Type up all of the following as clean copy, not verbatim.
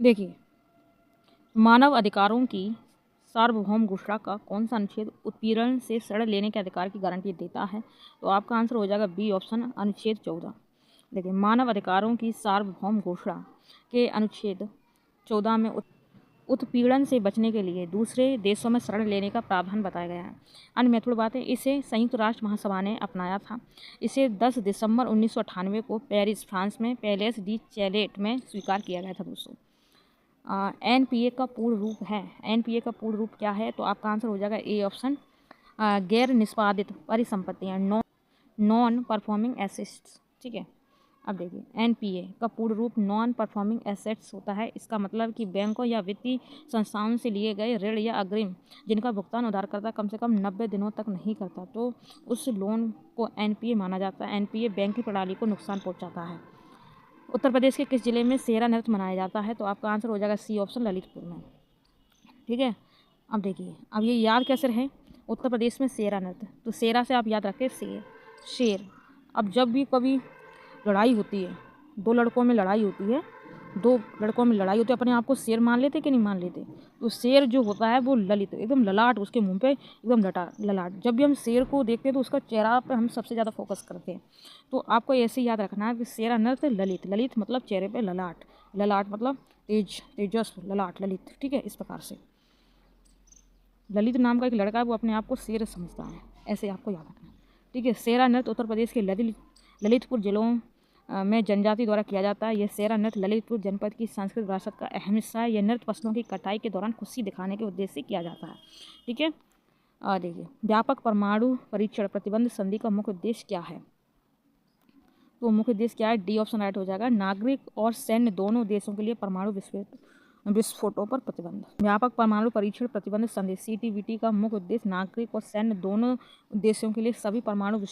देखिए, मानव अधिकारों की सार्वभौम घोषणा का कौन सा अनुच्छेद उत्पीड़न से शरण लेने के अधिकार की गारंटी देता है? तो आपका आंसर हो जाएगा बी ऑप्शन, अनुच्छेद 14। देखिए, मानव अधिकारों की सार्वभौम घोषणा के अनुच्छेद 14 में उत्पीड़न से बचने के लिए दूसरे देशों में शरण लेने का प्रावधान बताया गया है। अन्य महत्वपूर्ण बात है, इसे संयुक्त राष्ट्र महासभा ने अपनाया था। इसे 10 दिसंबर 1998 को पेरिस, फ्रांस में पैलेस डी चैलेट में स्वीकार किया गया था दोस्तों। एनपीए का पूर्ण रूप है, एनपीए का पूर्ण रूप क्या है? तो आपका आंसर हो जाएगा ए ऑप्शन, गैर निष्पादित परिसंपत्तियाँ, नॉन परफॉर्मिंग एसेट्स। ठीक है, अब देखिए, एनपीए का पूर्ण रूप नॉन परफॉर्मिंग एसेट्स होता है। इसका मतलब कि बैंकों या वित्तीय संस्थाओं से लिए गए ऋण या अग्रिम जिनका भुगतान उधारकर्ता कम से कम 90 दिनों तक नहीं करता, तो उस लोन को एनपीए माना जाता है। एनपीए बैंकिंग प्रणाली को नुकसान पहुंचाता है। उत्तर प्रदेश के किस जिले में सेरा नृत्य मनाया जाता है? तो आपका आंसर हो जाएगा सी ऑप्शन, ललितपुर में। ठीक है, अब देखिए, अब ये याद कैसे रहे? उत्तर प्रदेश में सेरा नृत्य, तो सेरा से आप याद रखें शेर। अब जब भी कभी लड़ाई होती है, दो लड़कों में लड़ाई होती है, अपने आप को शेर मान लेते कि नहीं मान लेते? तो शेर जो होता है वो ललित, एकदम ललाट, उसके मुंह पे एकदम ललाट। जब भी हम शेर को देखते हैं तो उसका चेहरा पे हम सबसे ज़्यादा फोकस करते हैं। तो आपको ऐसे याद रखना है कि शेरा नृत्य ललित, ललित मतलब चेहरे पे ललाट, ललाट मतलब तेजस्व, ललाट, ललित। ठीक है, इस प्रकार से ललित नाम का एक लड़का है, वो अपने आप को शेर समझता है, ऐसे आपको याद रखना है। ठीक है, सेरा नृत्य उत्तर प्रदेश के ललितपुर जिलों में जनजाति द्वारा किया जाता है। यह सेरा नृत्य ललितपुर जनपद की सांस्कृतिक विरासत का अहम हिस्सा है। यह नृत्य फसलों की कटाई के दौरान खुशी दिखाने के उद्देश्य से किया जाता है। ठीक है, देखिए, व्यापक परमाणु परीक्षण प्रतिबंध संधि का मुख्य उद्देश्य क्या है? तो मुख्य उद्देश्य क्या है? डी ऑप्शन राइट हो जाएगा, नागरिक और सैन्य दोनों देशों के लिए परमाणु विस्फोटों पर प्रतिबंध। व्यापक परमाणु परीक्षण प्रतिबंध संधि सीटीबीटी का मुख्य उद्देश्य नागरिक और सैन्य दोनों देशों के लिए सभी परमाणु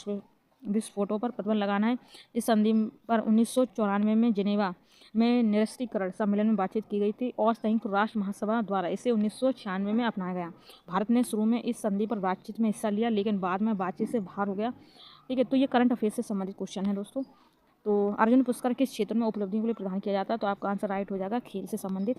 विस्फोटों पर प्रतिबंध लगाना है। इस संधि पर 1994 में जिनेवा में निरस्त्रीकरण सम्मेलन में बातचीत की गई थी और संयुक्त राष्ट्र महासभा द्वारा इसे 1996 में अपनाया गया। भारत ने शुरू में इस संधि पर बातचीत में हिस्सा लिया, लेकिन बाद में बातचीत से बाहर हो गया। ठीक है, तो ये करंट अफेयर से संबंधित क्वेश्चन है दोस्तों। तो अर्जुन पुरस्कार किस क्षेत्र में उपलब्धियों के लिए प्रदान किया जाता है? तो आपका आंसर राइट हो जाएगा, खेल से संबंधित।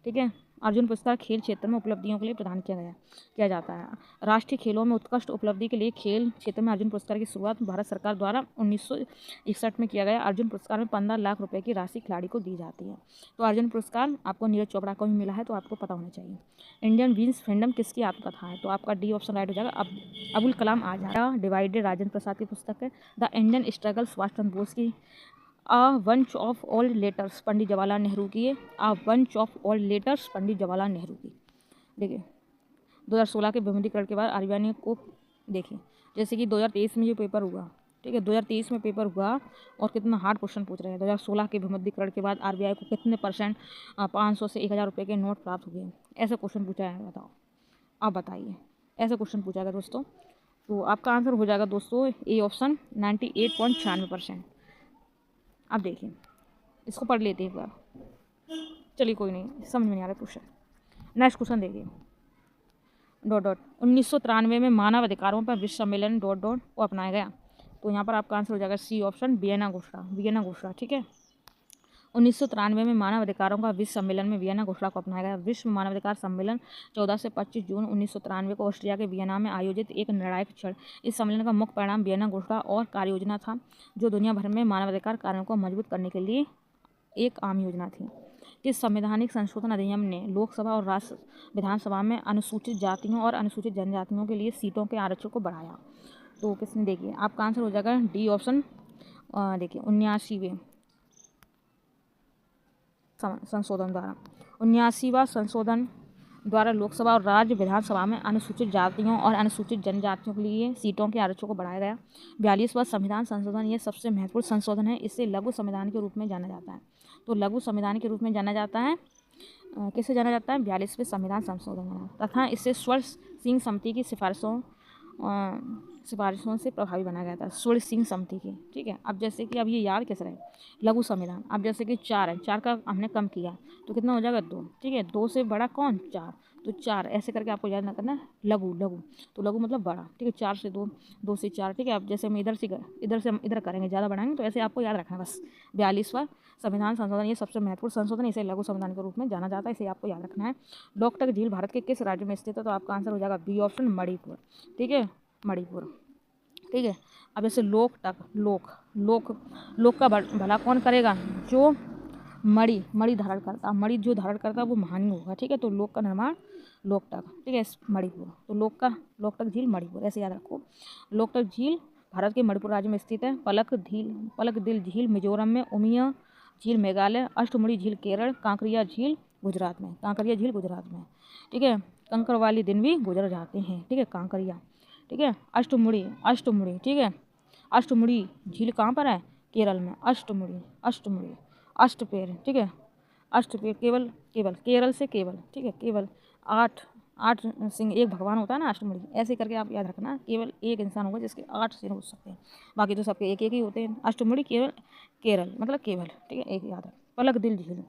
ठीक है, अर्जुन पुरस्कार खेल क्षेत्र में उपलब्धियों के लिए प्रदान किया जाता है। राष्ट्रीय खेलों में उत्कृष्ट उपलब्धि के लिए खेल क्षेत्र में अर्जुन पुरस्कार की शुरुआत भारत सरकार द्वारा 1961 में किया गया। अर्जुन पुरस्कार में 15 लाख रुपए की राशि खिलाड़ी को दी जाती है। तो अर्जुन पुरस्कार आपको नीरज चोपड़ा को भी मिला है, तो आपको पता होना चाहिए। इंडियन वीन्स फ्रीडम किसकी आत्मकथा है? तो आपका डी ऑप्शन राइट हो जाएगा, अबुल कलाम आजाद। डिवाइडेड राजेंद्र प्रसाद की पुस्तक है। The Indian struggle Subhash Chandra Bose की। A bunch of old letters Pandit Jawaharlal Nehru की है। A bunch of old letters Pandit Jawaharlal Nehru की। देखिए, 2016 के विमुद्रीकरण के बाद आरबीआई ने को देखिए, जैसे कि 2023 में ये पेपर हुआ। ठीक है, 2023 में पेपर हुआ और कितना हार्ड क्वेश्चन पूछ रहे हैं। 2016 के विमुद्रीकरण के बाद आरबीआई को कितने % 500 से 1000 रुपये के नोट प्राप्त हुए? ऐसा क्वेश्चन पूछा है, बताओ, आप बताइए। ऐसा क्वेश्चन पूछा गया दोस्तों। तो आपका आंसर हो जाएगा दोस्तों ए ऑप्शन, 98.96%। अब देखिए, इसको पढ़ लेते हैं एक बार। चलिए, कोई नहीं, समझ में नहीं आ रहा क्वेश्चन। नेक्स्ट क्वेश्चन देखिए, 1993 में मानव अधिकारों पर विश्व सम्मेलन को अपनाया गया। तो यहाँ पर आपका आंसर हो जाएगा सी ऑप्शन, वियना घोषणा। ठीक है, 1993 में मानव अधिकारों का विश्व सम्मेलन में वियना घोषणा को अपनाया गया। विश्व मानवाधिकार सम्मेलन 14 से 25 जून 1993 को ऑस्ट्रिया के वियना में आयोजित एक निर्णायक क्षण। इस सम्मेलन का मुख्य परिणाम वियना घोषणा और कार्य योजना था, जो दुनिया भर में मानवाधिकार कार्यों को मजबूत करने के लिए एक आम योजना थी। इस संवैधानिक संशोधन अधिनियम ने लोकसभा और राज्य विधानसभा में अनुसूचित जातियों और अनुसूचित जनजातियों के लिए सीटों के आरक्षण को बढ़ाया। तो किसने? देखिए, आपका आंसर हो जाएगा डी ऑप्शन। देखिए, 79वें संशोधन द्वारा लोकसभा और राज्य विधानसभा में अनुसूचित जातियों और अनुसूचित जनजातियों के लिए सीटों के आरक्षण को बढ़ाया गया। 42वां संविधान संशोधन यह सबसे महत्वपूर्ण संशोधन है। इसे लघु संविधान के रूप में जाना जाता है। तो लघु संविधान के रूप में जाना जाता है, किसे जाना जाता है? 42वें संविधान संशोधन तथा इसे स्वर्ण सिंह समिति की सिफारिशों से प्रभावी बनाया गया था, स्वर्ण सिंह समिति की। ठीक है, अब जैसे कि अब ये याद कैसे रहे, लघु संविधान। अब जैसे कि 4 है, 4 का हमने कम किया तो कितना हो जाएगा? 2। ठीक है, 2 से बड़ा कौन? 4। तो 4 ऐसे करके आपको याद ना करना है। लघु लघु तो लघु मतलब बड़ा, ठीक है। 4 से 2, 2 से 4, ठीक है। अब जैसे हम इधर से हम इधर करेंगे, ज़्यादा बढ़ाएंगे, तो ऐसे आपको याद रखना है बस। 42वां संविधान संशोधन, ये सबसे महत्वपूर्ण संशोधन, इसे लघु संविधान के रूप में जाना जाता है, इसे आपको याद रखना है। लोकटक झील भारत के किस राज्य में स्थित है? तो आपका आंसर हो जाएगा बी ऑप्शन, मणिपुर, ठीक है, मणिपुर, ठीक है। अब जैसे लोकटक, लोक का भला कौन करेगा? जो मणि धारण करता, मणि जो धारण करता वो महान होगा, ठीक है। तो लोक का निर्माण लोकटक, ठीक है, मणिपुर। तो लोकटक झील मणिपुर, ऐसे याद रखो। लोकटक झील भारत के मणिपुर राज्य में स्थित है। पलकदिल झील मिजोरम में, उमिया झील मेघालय, अष्टमुड़ी झील केरल, कांकरिया झील गुजरात में, ठीक है। कंकर वाली दिन भी गुजर जाते हैं, ठीक है, कांकरिया, ठीक है। अष्टमुड़ी, ठीक है। अष्टमुड़ी झील कहाँ पर है? केरल में। अष्टमुड़ी अष्टपेर, ठीक है, अष्टपेर, केवल केरल से केवल, ठीक है, केवल 8 सिंह एक भगवान होता है ना, अष्टमुड़ी। ऐसे करके आप याद रखना, केवल एक इंसान होगा जिसके 8 सिर हो सकते हैं, बाकी तो सबके एक ही होते हैं। अष्टमुड़ी केरल मतलब केवल, ठीक है, एक याद रख। पलक दिल झील,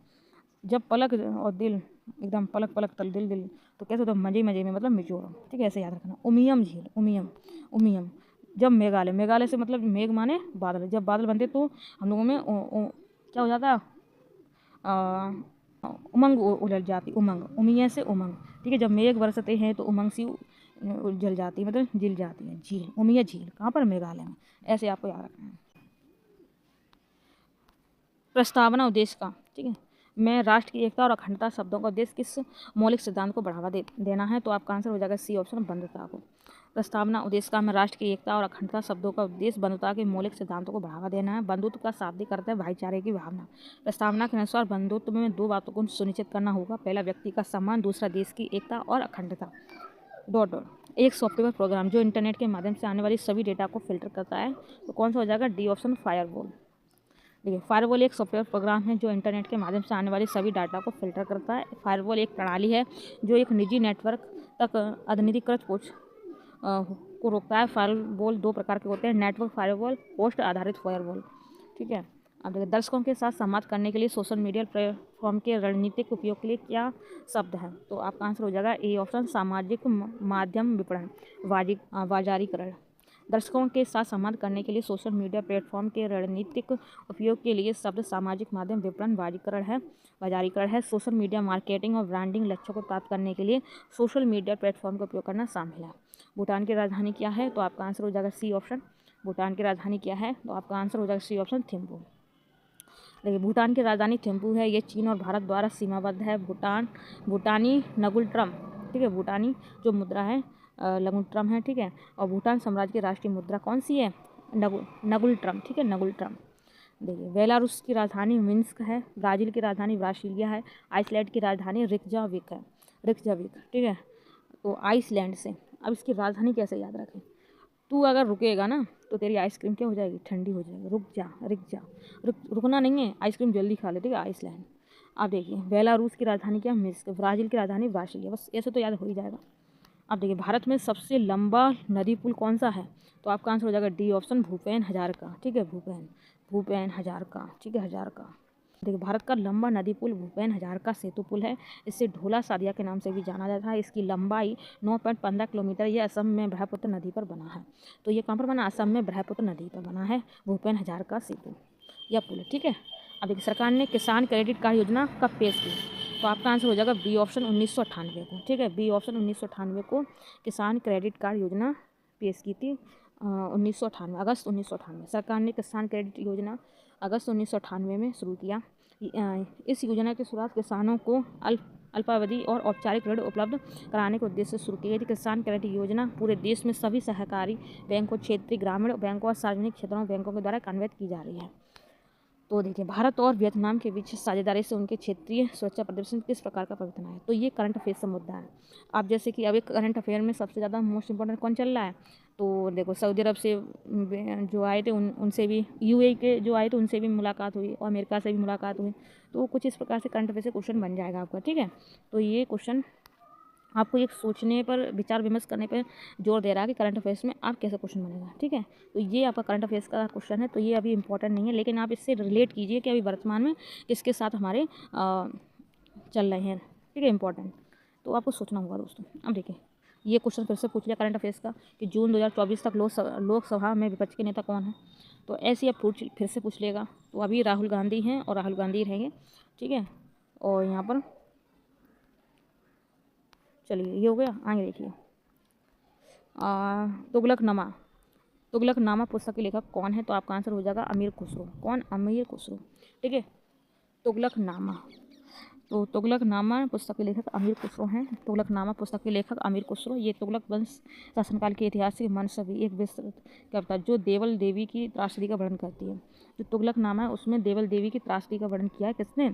जब पलक और दिल एकदम पलक तल दिल, तो कैसे होता है? मजे में, मतलब मिजोरम, ठीक है, ऐसे याद रखना। उमियम झील, उमियम जब मेघालय से मतलब मेघ माने बादल, जब बादल बनते तो हम लोगों में क्या हो जाता है? उमंग उलझ जाती, उमिया से उमंग, ठीक है। जब मेघ बरसते हैं तो उमंग सी जल जाती है, मतलब जिल जाती है। झील, उमिया झील कहाँ पर? मेघालय में, ऐसे आपको याद रखना है। प्रस्तावना उद्देश्य का, ठीक है, मैं राष्ट्र की एकता और अखंडता शब्दों का उद्देश्य किस मौलिक सिद्धांत को बढ़ावा देना है? तो आपका आंसर हो जाएगा सी ऑप्शन, बंधुता को। प्रस्तावना उद्देश्य का, मैं राष्ट्र की एकता और अखंडता शब्दों का उद्देश्य बंधुता के मौलिक सिद्धांतों को बढ़ावा देना है। बंधुत्व का शाब्दिक अर्थ है भाईचारे की भावना। प्रस्तावना के अनुसार बंधुत्व में 2 बातों को सुनिश्चित करना होगा। पहला, व्यक्ति का सम्मान, दूसरा, देश की एकता और अखंडता। एक सॉफ्टवेयर प्रोग्राम जो इंटरनेट के माध्यम से आने वाली सभी डेटा को फिल्टर करता है, तो कौन सा हो जाएगा? D option, firewall. देखिए, फायरवॉल एक सॉफ्टवेयर प्रोग्राम है जो इंटरनेट के माध्यम से आने वाली सभी डाटा को फिल्टर करता है। फायरवॉल एक प्रणाली है जो एक निजी नेटवर्क तक अनधिकृत पहुंच को रोकता है। फायरवॉल 2 प्रकार के होते हैं, नेटवर्क फायरवॉल, होस्ट आधारित फायरवॉल, ठीक है। अब देखिए, दर्शकों के साथ संवाद करने के लिए सोशल मीडिया प्लेटफॉर्म के रणनीतिक उपयोग के लिए क्या शब्द है? तो आपका आंसर हो जाएगा ए ऑप्शन, सामाजिक माध्यम विपणन, बाजारीकरण। दर्शकों के साथ संवाद करने के लिए सोशल मीडिया प्लेटफॉर्म के रणनीतिक उपयोग के लिए शब्द सामाजिक माध्यम विपणन, बाजारीकरण है। सोशल मीडिया मार्केटिंग और ब्रांडिंग लक्ष्यों को प्राप्त करने के लिए सोशल मीडिया प्लेटफॉर्म का उपयोग करना शामिल है। भूटान की राजधानी क्या है? तो आपका आंसर हो जाएगा सी ऑप्शन, भूटान की राजधानी क्या है? तो आपका आंसर हो जाएगा सी ऑप्शन, थिम्पू। देखिए, भूटान की राजधानी थिम्पू है। ये चीन और भारत द्वारा सीमाबद्ध है। भूटानी नगुल्ट्रम, ठीक है, भूटानी जो मुद्रा है लघुट्रम है, ठीक है। और भूटान साम्राज्य की राष्ट्रीय मुद्रा कौन सी है? नगुल्ट्रम, ठीक है, नगुल्ट्रम। देखिए, बेलारूस की राजधानी मिन्स्क है। ब्राज़ील की राजधानी ब्रासिलिया है। आइसलैंड की राजधानी रिकजाविक है, ठीक है। तो आइसलैंड से, अब इसकी राजधानी कैसे याद रखें? तू अगर रुकेगा ना तो तेरी आइसक्रीम क्या हो जाएगी? ठंडी हो जाएगी। रुकना नहीं है, आइसक्रीम जल्दी खा ले, ठीक है। आइसलैंड। अब देखिए, बेलारूस की राजधानी क्या? मिन्स्क। ब्राज़ील की राजधानी ब्रासिलिया। बस ऐसे तो याद हो ही जाएगा। अब देखिए, भारत में सबसे लंबा नदी पुल कौन सा है? तो आपका आंसर हो जाएगा डी ऑप्शन, भूपेन हजारका, ठीक है, भूपेन हजारका, ठीक है, हजारका। देखिए, भारत का लंबा नदी पुल भूपेन हजारका सेतु पुल है। इसे ढोला सादिया के नाम से भी जाना जाता है। इसकी लंबाई 9.15 किलोमीटर, यह असम में ब्रह्मपुत्र नदी पर बना है। तो ये कहाँ पर बना? असम में ब्रह्मपुत्र नदी पर बना है भूपेन हजारका सेतु या पुल, ठीक है। अब देखिए, सरकार ने किसान क्रेडिट कार्ड योजना कब पेश की? तो आपका आंसर हो जाएगा बी ऑप्शन, 1998 को, ठीक है, बी ऑप्शन 1998 को किसान क्रेडिट कार्ड योजना पेश की थी। 1998, अगस्त 1998 सरकार ने किसान क्रेडिट योजना अगस्त 1998 में शुरू किया। इस योजना की शुरुआत किसानों को अल्पावधि और औपचारिक ऋण उपलब्ध कराने के उद्देश्य से शुरू की गई थी। किसान क्रेडिट योजना पूरे देश में सभी सहकारी बैंकों, क्षेत्रीय ग्रामीण बैंकों और सार्वजनिक क्षेत्रों बैंकों के द्वारा कार्यान्वित की जा रही है। तो देखिए, भारत और वियतनाम के बीच साझेदारी से उनके क्षेत्रीय सुरक्षा प्रदर्शन किस प्रकार का परिवर्तन है? तो ये करंट अफेयर का मुद्दा है। अब जैसे कि अब एक करंट अफेयर में सबसे ज़्यादा मोस्ट इंपॉर्टेंट कौन चल रहा है? तो देखो, सऊदी अरब से जो आए थे उनसे भी, यूएई के जो आए थे उनसे भी मुलाकात हुई और अमेरिका से भी मुलाकात हुई। तो कुछ इस प्रकार से करंट अफेयर से क्वेश्चन बन जाएगा आपका, ठीक है। तो ये क्वेश्चन आपको एक सोचने पर, विचार विमर्श करने पर जोर दे रहा है कि करंट अफेयर्स में आप कैसे क्वेश्चन बनेगा, ठीक है। तो ये आपका करंट अफेयर्स का क्वेश्चन है। तो ये अभी इंपॉर्टेंट नहीं है, लेकिन आप इससे रिलेट कीजिए कि अभी वर्तमान में किसके साथ हमारे चल रहे हैं, ठीक है, इंपॉर्टेंट। तो आपको सोचना होगा दोस्तों। अब देखिए ये क्वेश्चन फिर से पूछ लिया करंट अफेयर्स का कि जून 2024 तक लोकसभा में विपक्ष के नेता कौन है। तो ऐसे अब फिर से पूछ लेगा। तो अभी राहुल गांधी हैं और राहुल गांधी रहेंगे, ठीक है। और यहाँ पर चलिए ये हो गया। आगे देखिए तुगलकनामा। तुगलकनामा पुस्तक के लेखक कौन है। तो आपका आंसर हो जाएगा अमीर खुसरो। कौन? अमीर खुसरो, ठीक है। तुगलकनामा, तो तुगलकनामा पुस्तक के लेखक अमीर खुसरो हैं। तुगलकनामा पुस्तक के लेखक अमीर खुसरो। ये तुगलक वंश शासनकाल के ऐतिहासिक मनसबी एक विस्तृत कविता जो देवल देवी की त्रासदी का वर्णन करती है। जो तुगलकनामा है उसमें देवल देवी की त्रासदी का वर्णन किया है किसने?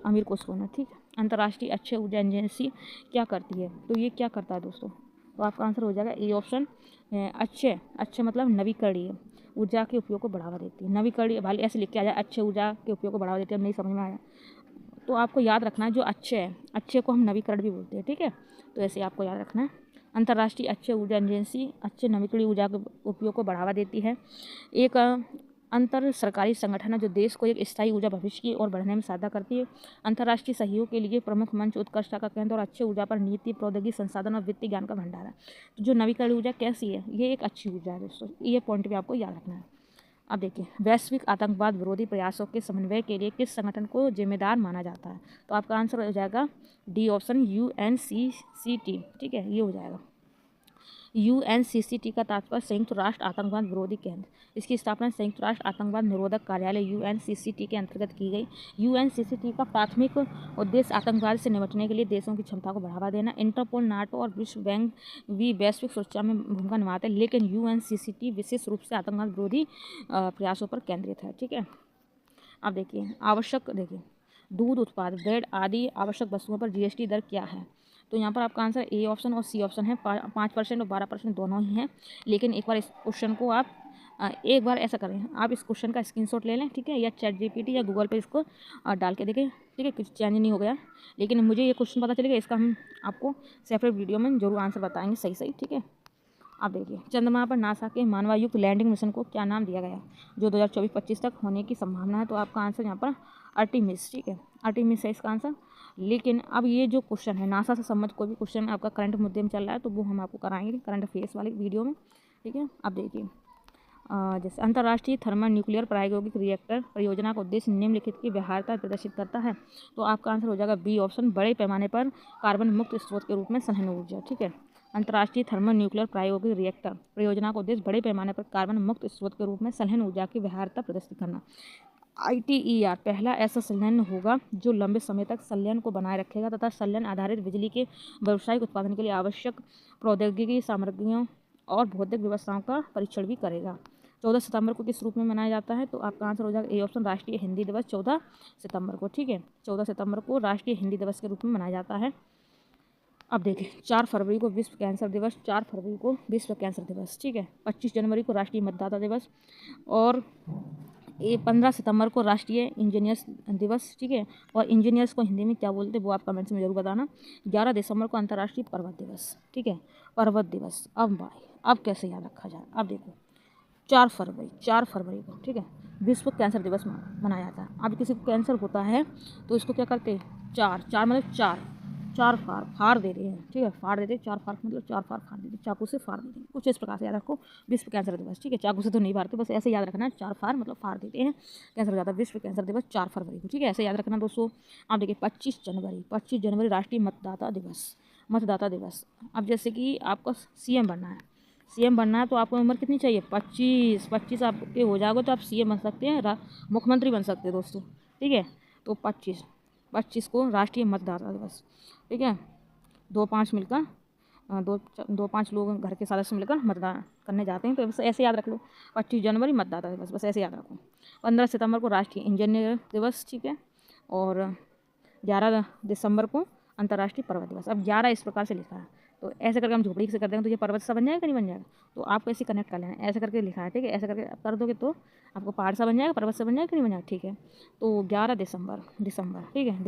अमीर खुसरो ने, ठीक है। अंतर्राष्ट्रीय अक्षय ऊर्जा एजेंसी क्या करती है। तो ये क्या करता है दोस्तों। तो आपका आंसर हो जाएगा ए ऑप्शन। अक्षय मतलब नवीकरणीय ऊर्जा के उपयोग को बढ़ावा देती है। नवीकरणीय भाई ऐसे लिख के आ जाए, अक्षय ऊर्जा के उपयोग को बढ़ावा देती है। नहीं समझ में आया तो आपको याद रखना है जो अक्षय है, अक्षय को हम नवीकरण भी बोलते हैं, ठीक है। तो ऐसे आपको याद रखना है। अंतर्राष्ट्रीय अक्षय ऊर्जा एजेंसी अक्षय नवीकरणीय ऊर्जा के उपयोग को बढ़ावा देती है। एक अंतर सरकारी संगठन है जो देश को एक स्थायी ऊर्जा भविष्य की ओर बढ़ने में सहायता करती है। अंतर्राष्ट्रीय सहयोग के लिए प्रमुख मंच, उत्कृष्टता का केंद्र और अक्षय ऊर्जा पर नीति, प्रौद्योगिकी, संसाधन और वित्तीय ज्ञान का भंडार है। तो जो नवीकरणीय ऊर्जा कैसी है, ये एक अच्छी ऊर्जा है दोस्तों। ये पॉइंट भी आपको याद रखना है। अब देखिए वैश्विक आतंकवाद विरोधी प्रयासों के समन्वय के लिए किस संगठन को जिम्मेदार माना जाता है। तो आपका आंसर हो जाएगा डी ऑप्शन, UNCCT, ठीक है। ये हो जाएगा। UNCCT का तात्पर्य संयुक्त राष्ट्र आतंकवाद विरोधी केंद्र। इसकी स्थापना संयुक्त राष्ट्र आतंकवाद निरोधक कार्यालय UNCCT के अंतर्गत की गई। UNCCT का प्राथमिक उद्देश्य आतंकवाद से निपटने के लिए देशों की क्षमता को बढ़ावा देना। इंटरपोल, नाटो और विश्व बैंक भी वैश्विक सुरक्षा में भूमिका निभाते हैं, लेकिन UNCCT विशेष रूप से आतंकवाद विरोधी प्रयासों पर केंद्रित है, ठीक है। अब देखिए दूध उत्पाद, ब्रेड आदि आवश्यक वस्तुओं पर GST दर क्या है। तो यहाँ पर आपका आंसर ए ऑप्शन और सी ऑप्शन है। 5% और 12% दोनों ही हैं। लेकिन एक बार इस क्वेश्चन को आप एक बार ऐसा करें, आप इस क्वेश्चन का स्क्रीनशॉट ले लें, ठीक है, या ChatGPT या गूगल पे इसको डाल के देखें, ठीक है। कुछ चेंज नहीं हो गया, लेकिन मुझे ये क्वेश्चन पता चलेगा, इसका हम आपको सेपरेट वीडियो में जरूर आंसर बताएंगे सही, ठीक है। आप देखिए चंद्रमा पर नासा के मानवयुक्त लैंडिंग मिशन को क्या नाम दिया गया जो 2024-25 तक होने की संभावना है। तो आपका आंसर यहाँ पर आर्टिमिस, ठीक है। आर्टिमिस है इसका आंसर। लेकिन अब ये जो क्वेश्चन है नासा से संबंधित कोई भी क्वेश्चन आपका करंट मुद्दे में चल रहा है तो वो हम आपको कराएंगे करंट अफेयर्स वाली वीडियो में, ठीक है। अब देखिए जैसे अंतर्राष्ट्रीय थर्मल न्यूक्लियर प्रायोगिक रिएक्टर परियोजना का उद्देश्य निम्नलिखित की व्यवहार्यता प्रदर्शित करता है। तो आपका आंसर हो जाएगा बी ऑप्शन, बड़े पैमाने पर कार्बन मुक्त स्रोत के रूप में सघन ऊर्जा, ठीक है। अंतर्राष्ट्रीय थर्मल न्यूक्लियर प्रायोगिक रिएक्टर परियोजना का उद्देश्य बड़े पैमाने पर कार्बन मुक्त स्रोत के रूप में सघन ऊर्जा की व्यवहार्यता प्रदर्शित करना। ITER पहला ऐसा संयंत्र होगा जो लंबे समय तक संयंत्र को बनाए रखेगा तथा संयंत्र आधारित बिजली के व्यावसायिक उत्पादन के लिए आवश्यक प्रौद्योगिकी, सामग्रियों और भौतिक व्यवस्थाओं का परीक्षण भी करेगा। 14 सितंबर को किस रूप में मनाया जाता है। तो आपका आंसर हो जाएगा ए ऑप्शन, राष्ट्रीय हिंदी दिवस 14 सितंबर को, ठीक है। 14 सितंबर को राष्ट्रीय हिंदी दिवस के रूप में मनाया जाता है। अब देखिए 4 फरवरी को विश्व कैंसर दिवस, 4 फरवरी को विश्व कैंसर दिवस, ठीक है। 25 जनवरी को राष्ट्रीय मतदाता दिवस और 15 सितंबर को राष्ट्रीय इंजीनियर्स दिवस, ठीक है। और इंजीनियर्स को हिंदी में क्या बोलते हैं वो आप कमेंट्स में जरूर बताना। 11 दिसंबर को अंतर्राष्ट्रीय पर्वत दिवस, ठीक है। पर्वत दिवस अब कैसे याद रखा जाए। अब देखो 4 फरवरी को, ठीक है, विश्व कैंसर दिवस मनाया जाता है। अब किसी को कैंसर होता है तो इसको क्या करते हैं, चार मतलब चार फाड़ दे रहे हैं, ठीक है। फाड़ देते, 4 फाड़ मतलब 4 फाड़ देते, चाकू से फाड़ देते हैं। कुछ इस प्रकार से याद रखो विश्व कैंसर दिवस, ठीक है। चाकू से तो नहीं फाड़ते, बस ऐसे याद रखना है, 4 फाड़ मतलब फाड़ देते हैं, कैंसर हो जाता है। विश्व कैंसर दिवस 4 फरवरी को, ठीक है, ऐसे याद रखना दोस्तों। आप देखिए 25 जनवरी राष्ट्रीय मतदाता दिवस। अब जैसे कि आपको CM बनना है तो आपको उम्र कितनी चाहिए, 25 आपके हो जाओगे तो आप CM बन सकते हैं, मुख्यमंत्री बन सकते हैं दोस्तों, ठीक है। तो 25 को राष्ट्रीय मतदाता दिवस, ठीक है। 2-5 लोग घर के सदस्य मिलकर मतदान करने जाते हैं, तो बस ऐसे याद रख लो 25 जनवरी मतदाता दिवस, बस ऐसे याद रखो। 15 सितंबर को राष्ट्रीय इंजीनियर दिवस, ठीक है। और 11 दिसंबर को अंतर्राष्ट्रीय पर्वत दिवस। अब 11 इस प्रकार से लिखा है, तो ऐसे करके हम झोपड़ी से कर देंगे तो ये पर्वत सा बन जाएगा कि नहीं बन जाएगा। तो आपको ऐसे कनेक्ट कर लेना है, ऐसे करके लिखा है, ठीक है। ऐसे करके कर दोगे तो आपको पहाड़ सा बन जाएगा, पर्वत सा बन जाएगा कि नहीं बन जाएगा, ठीक है। तो 11 दिसंबर, ठीक है,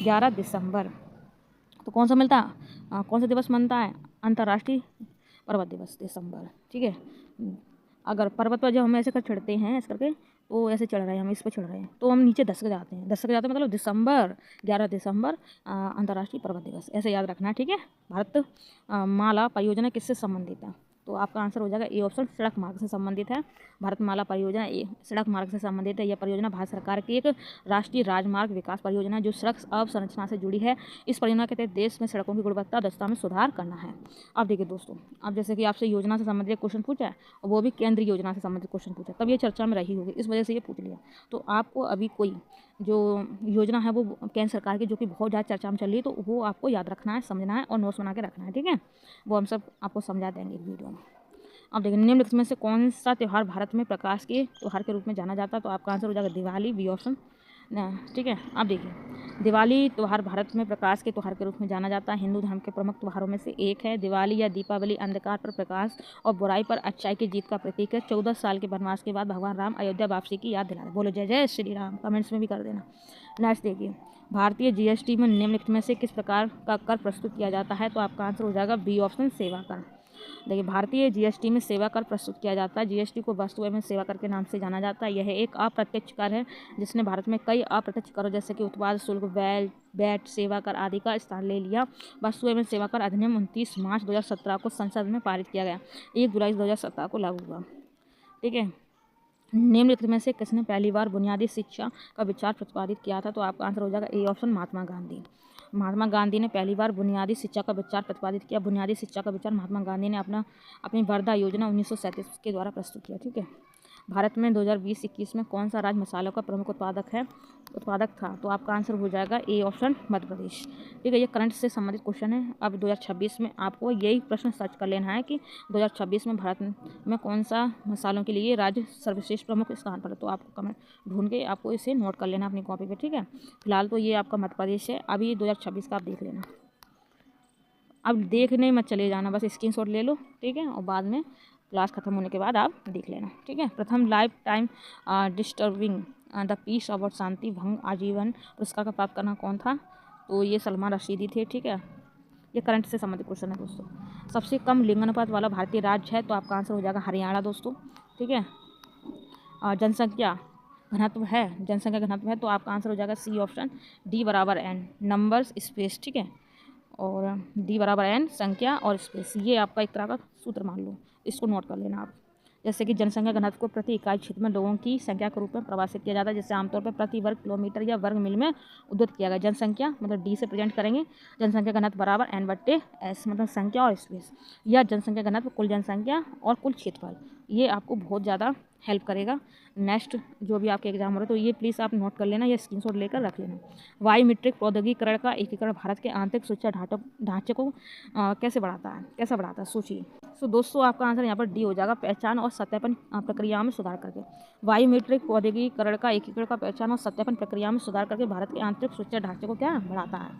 11 दिसंबर तो कौन सा मिलता है, कौन सा दिवस मनता है, अंतर्राष्ट्रीय पर्वत दिवस दिसंबर, ठीक है। अगर पर्वत पर जब हम ऐसे कर चढ़ते हैं ऐसे करके तो ऐसे चढ़ रहे हैं, हम इस पर चढ़ रहे हैं तो हम नीचे धसक जाते हैं। धसक जाते हैं मतलब दिसंबर 11 दिसंबर अंतर्राष्ट्रीय पर्वत दिवस, ऐसे याद रखना है, ठीक है। भारत माला परियोजना किससे संबंधित है? तो आपका आंसर हो जाएगा ए ऑप्शन, सड़क मार्ग से संबंधित है। भारतमाला परियोजना सड़क मार्ग से संबंधित है। यह परियोजना भारत सरकार की एक राष्ट्रीय राजमार्ग विकास परियोजना है जो सड़क अवसंरचना से जुड़ी है। इस परियोजना के तहत देश में सड़कों की गुणवत्ता दक्षता में सुधार करना है। अब देखिए दोस्तों, अब जैसे कि आपसे योजना से संबंधित क्वेश्चन पूछा है और वो भी केंद्रीय योजना से संबंधित क्वेश्चन पूछा, तब ये चर्चा में रही होगी, इस वजह से ये पूछ लिया। तो आपको अभी कोई जो योजना है वो केंद्र सरकार की जो कि बहुत ज़्यादा चर्चा में चल रही है, तो वो आपको याद रखना है, समझना है और नोट्स बना के रखना है, ठीक है। वो हम सब आपको समझा देंगे वीडियो में। अब देखिए, निम्नलिखित में से कौन सा त्यौहार भारत में प्रकाश के त्यौहार के रूप में जाना जाता है? तो आपका आंसर हो जाएगा दिवाली, बी ऑप्शन, ठीक है। अब देखिए, दिवाली त्यौहार भारत में प्रकाश के त्यौहार के रूप में जाना जाता है। हिंदू धर्म के प्रमुख त्योहारों में से एक है। दिवाली या दीपावली अंधकार पर प्रकाश और बुराई पर अच्छाई की जीत का प्रतीक है। 14 साल के वनवास के बाद भगवान राम अयोध्या वापसी की याद दिलाते। बोलो जय जय श्री राम, कमेंट्स में भी कर देना। नेक्स्ट देखिए, भारतीय जीएसटी में निम्नलिखित में से किस प्रकार का कर प्रस्तुत किया जाता है? तो आपका आंसर हो जाएगा बी ऑप्शन, सेवा कर। देखिए, भारतीय जीएसटी में सेवा कर प्रस्तुत किया जाता है। जीएसटी को वस्तु एवं सेवा कर के नाम से जाना जाता है। यह एक अप्रत्यक्ष कर है जिसने भारत में कई अप्रत्यक्ष करों जैसे कि उत्पाद शुल्क, वैट, सेवा कर आदि का स्थान ले लिया। वस्तु एवं सेवा कर अधिनियम 29 मार्च 2017 को संसद में पारित किया गया। 1 जुलाई 2017 को लागू हुआ, ठीक है। निम्नलिखित में से किसने पहली बार बुनियादी शिक्षा का विचार प्रतिपादित किया था? तो आपका आंसर हो जाएगा ए ऑप्शन, महात्मा गांधी। महात्मा गांधी ने पहली बार बुनियादी शिक्षा का विचार प्रतिपादित किया। बुनियादी शिक्षा का विचार महात्मा गांधी ने अपनी वर्धा योजना 1937 के द्वारा प्रस्तुत किया, ठीक है। भारत में 2020-21 में कौन सा राज्य मसालों का प्रमुख उत्पादक था? तो आपका आंसर हो जाएगा ए ऑप्शन, मध्य प्रदेश, ठीक है। ये करंट से संबंधित क्वेश्चन है। अब 2026 में आपको यही प्रश्न सर्च कर लेना है कि 2026 में भारत में कौन सा मसालों के लिए राज्य सर्वश्रेष्ठ प्रमुख स्थान पर है। तो आपको कमेंट ढूंढ के आपको इसे नोट कर लेना अपनी कॉपी पे, ठीक है। फिलहाल तो ये आपका मध्य प्रदेश है। अभी 2026 का आप देख लेना। अब देखने मत चले जाना, बस स्क्रीनशॉट ले लो, ठीक है, और बाद में क्लास खत्म होने के बाद आप देख लेना, ठीक है। प्रथम lifetime disturbing the peace award शांति भंग आजीवन पुरस्कार का प्राप्त करना कौन था? तो ये सलमान रशीदी थे, ठीक है। ये करंट से संबंधित क्वेश्चन है दोस्तों। सबसे कम लिंगानुपात वाला भारतीय राज्य है? तो आपका आंसर हो जाएगा हरियाणा दोस्तों, ठीक है। जनसंख्या घनत्व है तो आपका आंसर हो जाएगा सी ऑप्शन, डी बराबर एन नंबर्स स्पेस, ठीक है। और डी बराबर एन संख्या और स्पेस, ये आपका एक तरह का सूत्र मान लो, इसको नोट कर लेना आप। जैसे कि जनसंख्या घनत्व को प्रति इकाई क्षेत्र में लोगों की संख्या के रूप में परिभाषित किया जाता है, जिससे आमतौर पर प्रति वर्ग किलोमीटर या वर्ग मील में उद्धृत किया गया। जनसंख्या मतलब डी से प्रेजेंट करेंगे, जनसंख्या घनत्व बराबर एन बट्टे एस, मतलब संख्या और स्पेस, या जनसंख्या घनत्व कुल जनसंख्या और कुल क्षेत्रफल। ये आपको बहुत ज़्यादा हेल्प करेगा नेक्स्ट जो भी आपके एग्जाम हो रहे, तो ये प्लीज़ आप नोट कर लेना, ये स्क्रीनशॉट लेकर रख लेना। वायुमीट्रिक प्रौद्योगिकीकरण का एकीकरण भारत के आंतरिक सुरक्षा ढांचे को कैसे बढ़ाता है? सोचिए। तो दोस्तों आपका आंसर यहाँ पर डी हो जाएगा, पहचान और सत्यापन प्रक्रिया में सुधार करके। वायुमीट्रिक प्रौद्योगिकीकरण का एकीकरण का पहचान और सत्यापन प्रक्रिया में सुधार करके भारत के आंतरिक सुरक्षा ढांचे को क्या बढ़ाता है?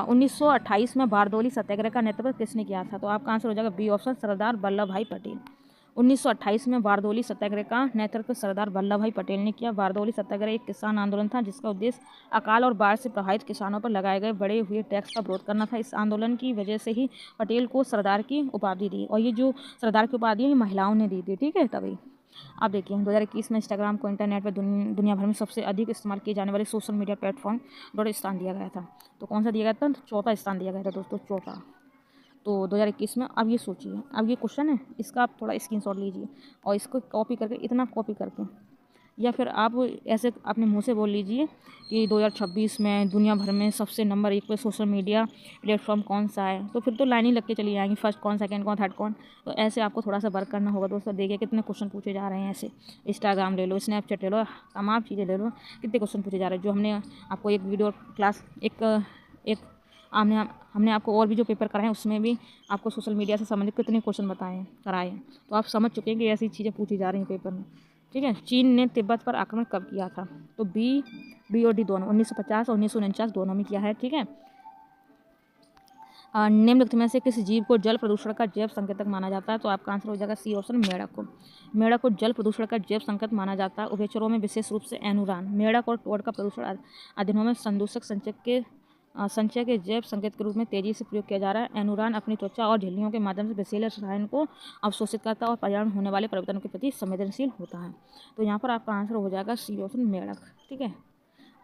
1928 में बारदोली सत्याग्रह का नेतृत्व किसने किया था? तो आपका आंसर हो जाएगा बी ऑप्शन, सरदार वल्लभ भाई पटेल। 1928 में बारदोली सत्याग्रह का नेतृत्व सरदार वल्लभ भाई पटेल ने किया। बारदोली सत्याग्रह एक किसान आंदोलन था जिसका उद्देश्य अकाल और बाढ़ से प्रभावित किसानों पर लगाए गए बढ़े हुए टैक्स का विरोध करना था। इस आंदोलन की वजह से ही पटेल को सरदार की उपाधि दी, और ये जो सरदार की उपाधि है महिलाओं ने दी थी, ठीक है। तभी आप देखिए 2021 में इंस्टाग्राम को इंटरनेट पर दुनिया भर में सबसे अधिक इस्तेमाल किए जाने वाले सोशल मीडिया प्लेटफॉर्म पर स्थान दिया गया था। तो कौन सा दिया गया था? चौथा स्थान दिया गया था दोस्तों, चौथा। तो 2021 में। अब ये सोचिए, अब ये क्वेश्चन है, इसका आप थोड़ा स्क्रीनशॉट लीजिए और इसको कॉपी करके, इतना कॉपी करके, या फिर आप ऐसे अपने मुंह से बोल लीजिए कि 2026 में दुनिया भर में सबसे नंबर 1 पे सोशल मीडिया प्लेटफॉर्म कौन सा है। तो फिर तो लाइन ही लग के चली जाएंगी, फर्स्ट कौन, सेकंड कौन, थर्ड कौन। तो ऐसे आपको थोड़ा सा वर्क करना होगा दोस्तों। देखिए कितने क्वेश्चन पूछे जा रहे हैं ऐसे। इंस्टाग्राम ले लो, स्नैपचैट ले लो, तमाम चीज़ें ले लो, कितने क्वेश्चन पूछे जा रहे हैं। जो हमने आपको एक वीडियो क्लास एक हमने आपको और भी जो पेपर कराए हैं उसमें भी आपको सोशल मीडिया से संबंधित कितने क्वेश्चन कराए हैं। तो आप समझ चुके हैं कि ऐसी चीज़ें पूछी जा रही हैं पेपर में, ठीक है। चीन ने तिब्बत पर आक्रमण कब किया था? तो बी और डी दोनों, 1950 और 1949 दोनों में किया है, ठीक है। निम्नलिखित में से किस जीव को जल प्रदूषण का जैव संकेतक माना जाता है? तो आपका आंसर हो जाएगा सी ऑप्शन, मेढक को जल प्रदूषण का जैव संकेत माना जाता है। उभयचरों में विशेष रूप से एनुरान, मेढक और टोड का प्रदूषण अधिनियम में संदूषक संचय के संचय के जैव संकेत के रूप में तेजी से प्रयोग किया जा रहा है। एनुरॉन अपनी त्वचा और झिल्लियों के माध्यम से विषैले रसायन को अवशोषित करता है और पर्यावरण होने वाले परिवर्तनों के प्रति संवेदनशील होता है। तो यहाँ पर आपका आंसर हो जाएगा सी ऑप्शन, मेढक। ठीक है।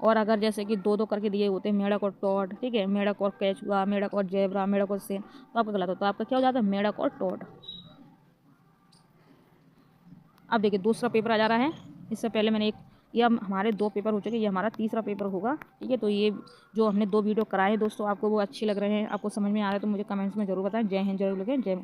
और अगर जैसे कि दो दो करके दिए होते हैं, मेढक और टॉड, ठीक है, मेढक और केचुआ, मेढक और जेब्रा, मेढक और शेर, तो आपका गलत होता है। आपका क्या हो जाता है? मेढक और टॉड। अब देखिए दूसरा पेपर आ जा रहा है। इससे पहले मैंने ये हमारे 2 पेपर हो चुके, ये हमारा तीसरा पेपर होगा। ठीक है, तो ये जो हमने 2 वीडियो कराए दोस्तों, आपको वो अच्छे लग रहे हैं, आपको समझ में आ रहा है तो मुझे कमेंट्स में ज़रूर बताएं। जय हिंद, जरूर लिखें। जय